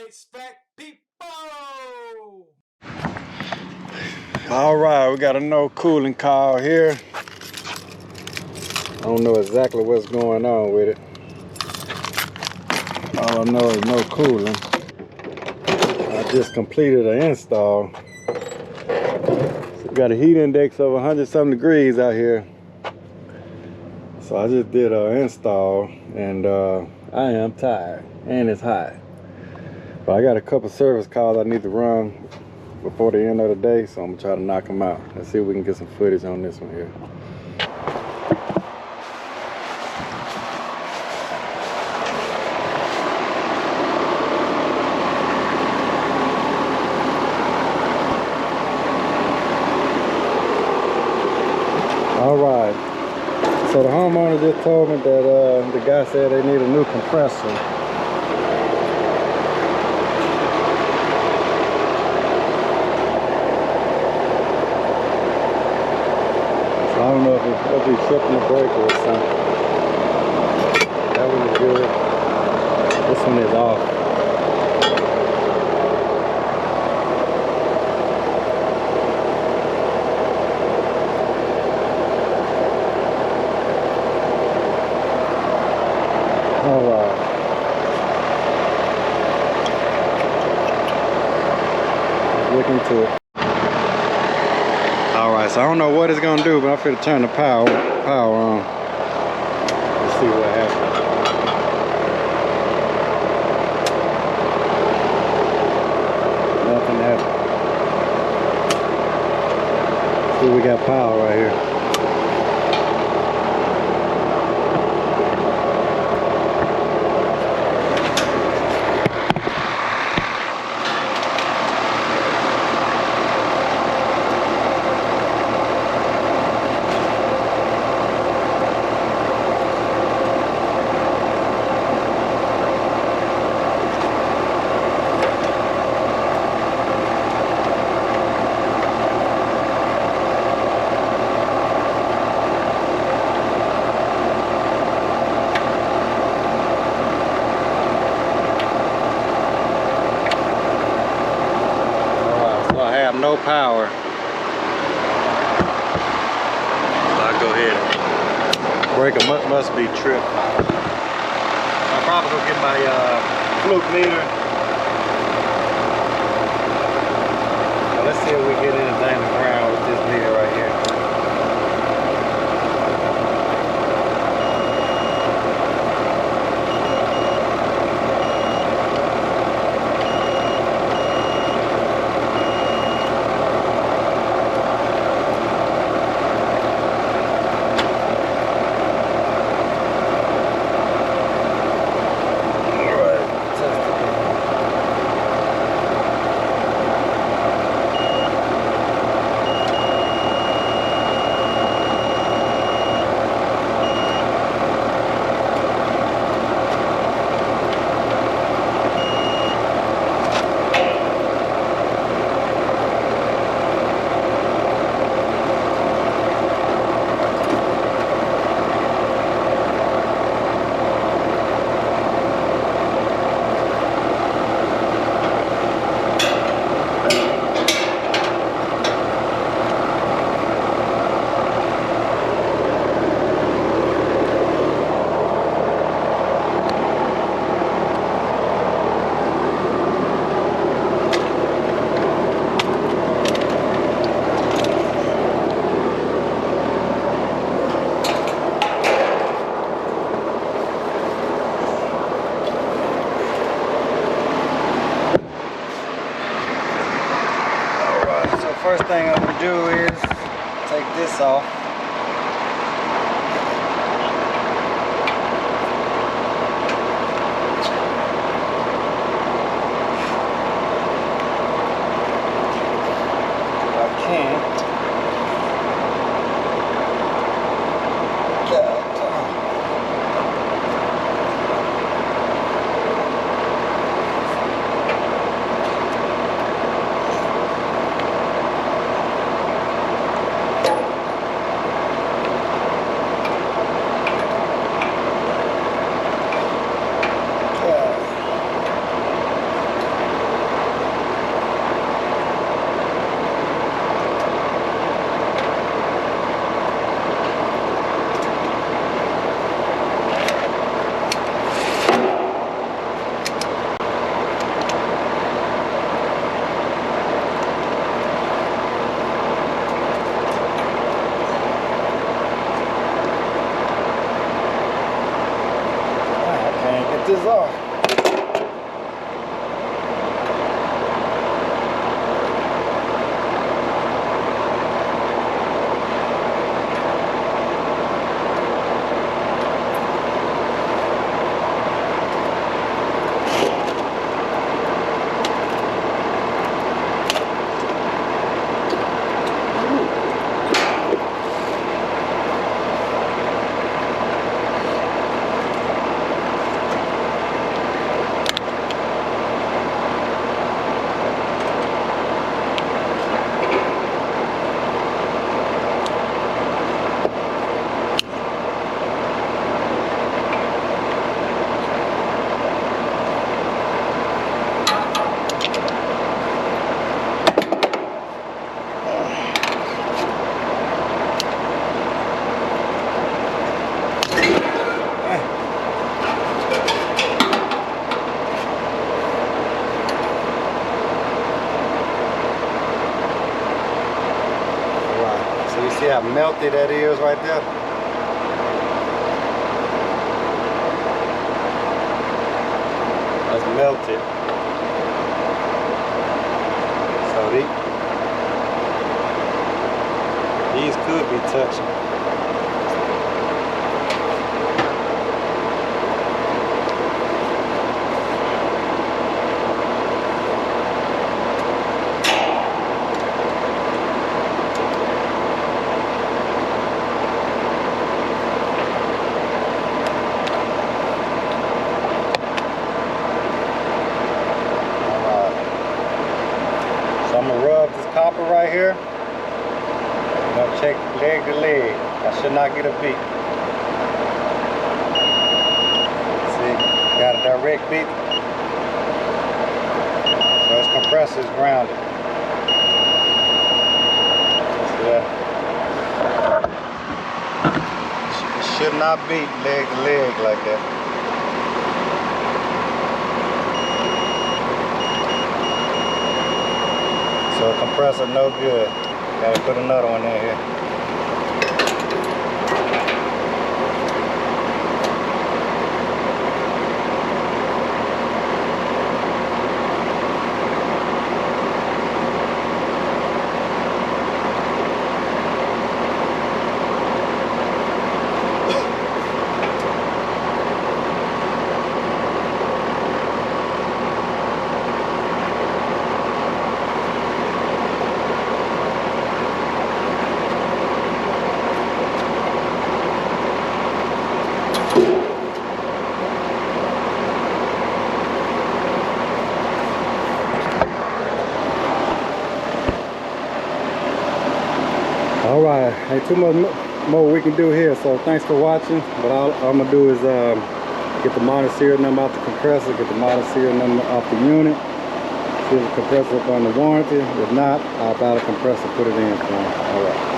HVAC people! All right, we got a no cooling call here. I don't know exactly what's going on with it. All I know is no cooling. I just completed an install. So we got a heat index of 100-something degrees out here. So I just did an install and I am tired and it's hot. But I got a couple service calls I need to run before the end of the day, so I'm gonna try to knock them out. Let's see if we can get some footage on this one here. All right, so the homeowner just told me that the guy said they need a new compressor. So I don't know if it'll be tripping the breaker or something. That one is good. This one is off. Alright. Look into it. Alright, so I don't know what it's gonna do, but I'm finna turn the power on. Let's see what happens. Nothing happened. See, we got power right here. No power. So I'll go ahead and breaker must be tripped. I'll probably go get my fluke meter. Now let's see if we get anything to ground with this meter right here. First thing I'm gonna do is take this off. If I can. this off. So you see how melty that is right there? That's melted. So these could be touching. I'm gonna rub this copper right here. I'm gonna check leg to leg. I should not get a beat. See, got a direct beat. So this compressor is grounded. See that? It should not beat leg to leg like that. So compressor no good. Gotta put another one in here. All right, ain't too much more we can do here, so thanks for watching. What I'm gonna do is get the model serial number off the compressor, get the model serial number off the unit, see if the compressor up under warranty. If not, I'll buy the compressor, put it in for them. All right.